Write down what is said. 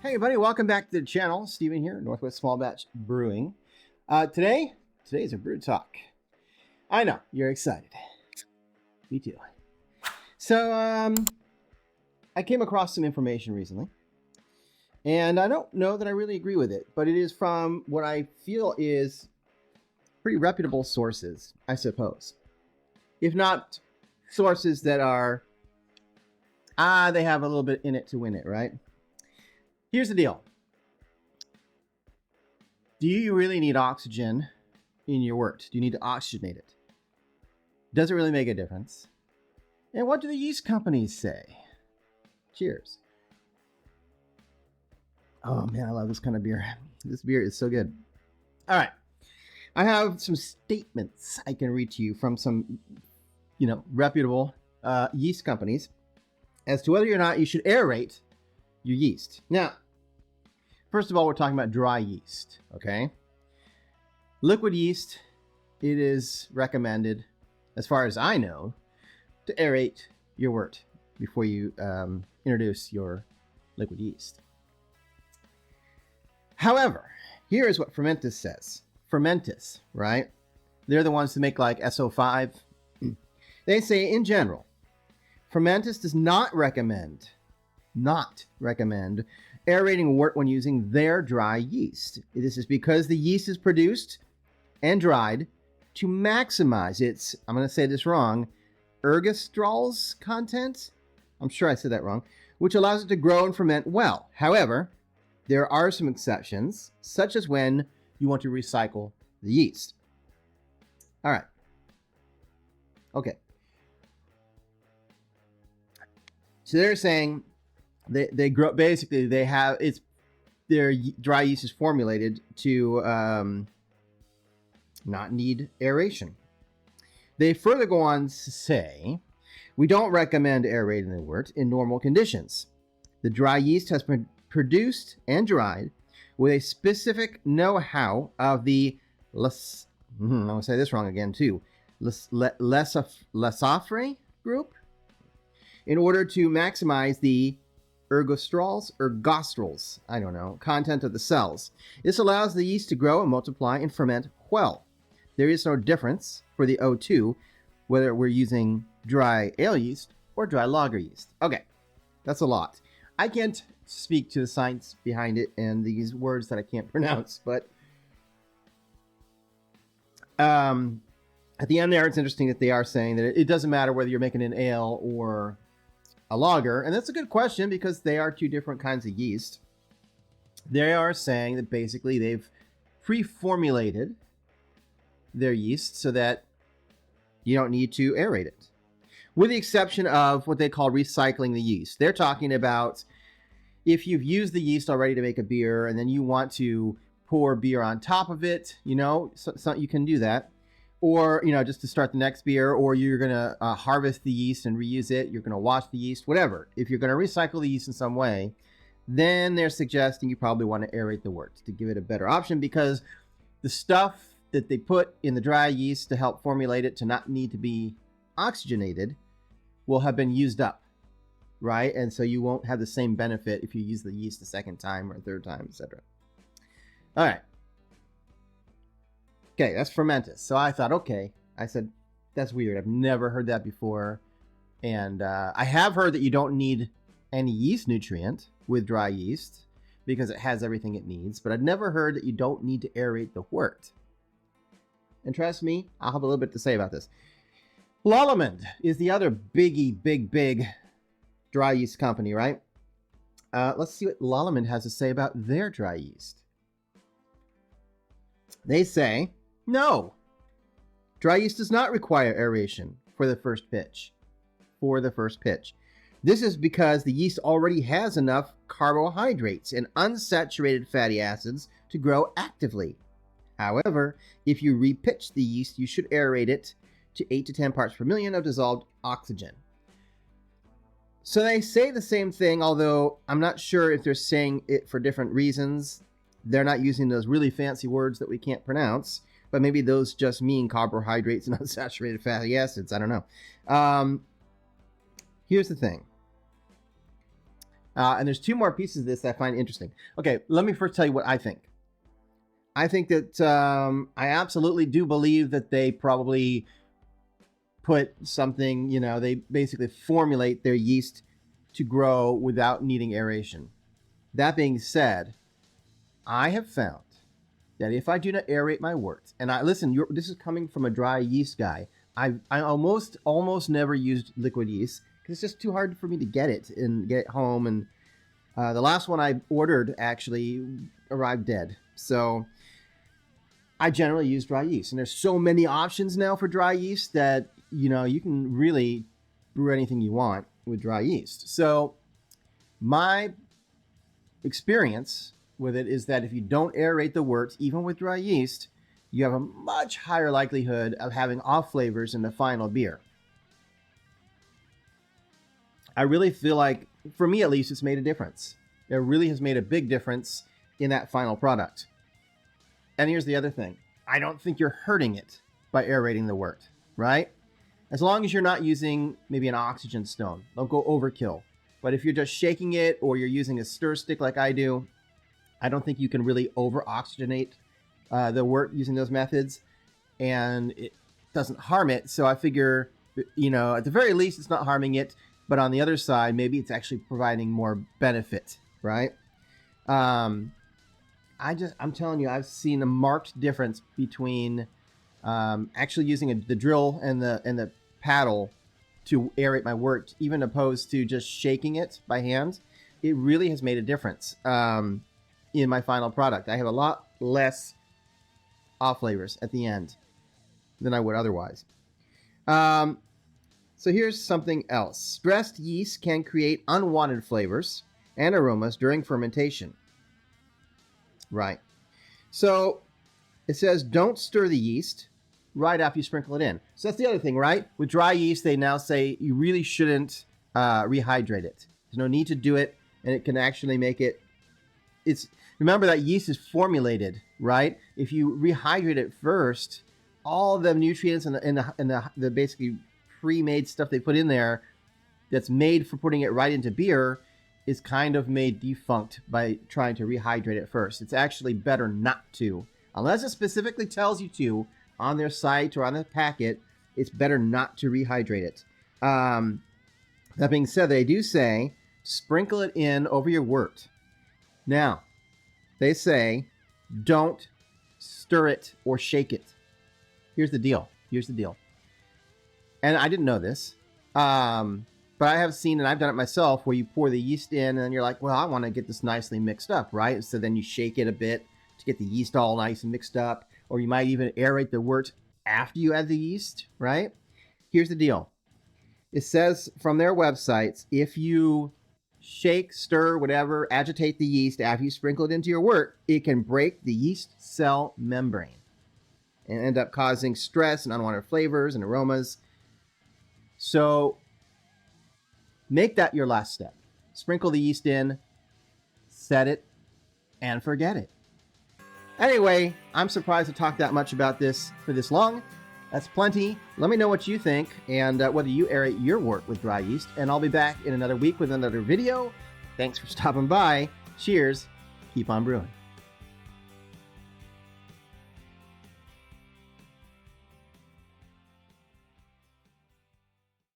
Hey everybody, welcome back to the channel. Steven here, Northwest Small Batch Brewing. Today's a brew talk. I know, you're excited. Me too. So, I came across some information recently, and I don't know that I really agree with it, but it is from what I feel is pretty reputable sources, I suppose. If not sources that are, they have a little bit in it to win it, right? Here's the deal. Do you really need oxygen in your wort? Do you need to oxygenate it? Does it really make a difference? And what do the yeast companies say? Cheers. Oh man, I love this kind of beer. This beer is so good. All right. I have some statements I can read to you from some, reputable yeast companies as to whether or not you should aerate your yeast. Now, first of all, we're talking about dry yeast, okay? Liquid yeast, it is recommended, as far as I know, to aerate your wort before you introduce your liquid yeast. However, here is what Fermentis says. Fermentis, right? They're the ones who make like SO5. They say, in general, Fermentis does not recommend aerating wort when using their dry yeast. This is because the yeast is produced and dried to maximize its, I'm going to say this wrong, ergostrol's content. I'm sure I said that wrong, which allows it to grow and ferment well. However, there are some exceptions, such as when you want to recycle the yeast. All right. Okay. So they're saying they grow, basically they have, it's their dry yeast is formulated to not need aeration. They further go on to say, we don't recommend aerating the wort in normal conditions. The dry yeast has been produced and dried with a specific know-how of the I'm going to say this wrong again too, Lesafre group, in order to maximize the ergostrals, content of the cells. This allows the yeast to grow and multiply and ferment well. There is no difference for the O2, whether we're using dry ale yeast or dry lager yeast. Okay, that's a lot. I can't speak to the science behind it and these words that I can't pronounce, but at the end there, it's interesting that they are saying that it doesn't matter whether you're making an ale or a lager, and that's a good question because they are two different kinds of yeast. They are saying that basically they've pre-formulated their yeast so that you don't need to aerate it, with the exception of what they call recycling the yeast. They're talking about if you've used the yeast already to make a beer and then you want to pour beer on top of it, so you can do that. Or, just to start the next beer, or you're going to harvest the yeast and reuse it. You're going to wash the yeast, whatever. If you're going to recycle the yeast in some way, then they're suggesting you probably want to aerate the wort to give it a better option, because the stuff that they put in the dry yeast to help formulate it to not need to be oxygenated will have been used up, right? And so you won't have the same benefit if you use the yeast a second time or a third time, etc. All right. Okay, that's Fermentis. So I thought, okay, I said, that's weird. I've never heard that before. And I have heard that you don't need any yeast nutrient with dry yeast because it has everything it needs. But I'd never heard that you don't need to aerate the wort. And trust me, I'll have a little bit to say about this. Lallemand is the other big dry yeast company, right? Let's see what Lallemand has to say about their dry yeast. They say, no, dry yeast does not require aeration for the first pitch. This is because the yeast already has enough carbohydrates and unsaturated fatty acids to grow actively. However, if you repitch the yeast, you should aerate it to 8 to 10 parts per million of dissolved oxygen. So they say the same thing, although I'm not sure if they're saying it for different reasons. They're not using those really fancy words that we can't pronounce, but maybe those just mean carbohydrates and unsaturated fatty acids. I don't know. Here's the thing. And there's two more pieces of this that I find interesting. Okay, let me first tell you what I think. I think that I absolutely do believe that they probably put something, they basically formulate their yeast to grow without needing aeration. That being said, I have found that if I do not aerate my wort, and this is coming from a dry yeast guy. I almost never used liquid yeast because it's just too hard for me to get it home. And the last one I ordered actually arrived dead. So I generally use dry yeast, and there's so many options now for dry yeast that you can really brew anything you want with dry yeast. So my experience with it is that if you don't aerate the wort, even with dry yeast, you have a much higher likelihood of having off flavors in the final beer. I really feel like, for me at least, it's made a difference. It really has made a big difference in that final product. And here's the other thing. I don't think you're hurting it by aerating the wort, right? As long as you're not using maybe an oxygen stone. Don't go overkill. But if you're just shaking it or you're using a stir stick like I do, I don't think you can really over-oxygenate the wort using those methods, and it doesn't harm it. So I figure, at the very least, it's not harming it. But on the other side, maybe it's actually providing more benefit, right? I'm telling you, I've seen a marked difference between actually using the drill and the paddle to aerate my wort, even opposed to just shaking it by hand. It really has made a difference in my final product. I have a lot less off flavors at the end than I would otherwise. So here's something else. Stressed yeast can create unwanted flavors and aromas during fermentation. Right. So it says don't stir the yeast right after you sprinkle it in. So that's the other thing, right? With dry yeast, they now say you really shouldn't rehydrate it. There's no need to do it, and it can actually make it. Remember that yeast is formulated, right? If you rehydrate it first, all the nutrients and the basically pre-made stuff they put in there that's made for putting it right into beer is kind of made defunct by trying to rehydrate it first. It's actually better not to. Unless it specifically tells you to on their site or on the packet, it's better not to rehydrate it. That being said, they do say sprinkle it in over your wort. Now, they say don't stir it or shake it. Here's the deal. And I didn't know this. But I have seen, and I've done it myself, where you pour the yeast in and you're like, well, I want to get this nicely mixed up, right? So then you shake it a bit to get the yeast all nice and mixed up. Or you might even aerate the wort after you add the yeast, right? Here's the deal. It says from their websites, if you shake, stir, whatever, agitate the yeast after you sprinkle it into your wort, it can break the yeast cell membrane and end up causing stress and unwanted flavors and aromas. So make that your last step. Sprinkle the yeast in, set it, and forget it. Anyway, I'm surprised to talk that much about this for this long. That's plenty. Let me know what you think and whether you aerate your wort with dry yeast. And I'll be back in another week with another video. Thanks for stopping by. Cheers. Keep on brewing.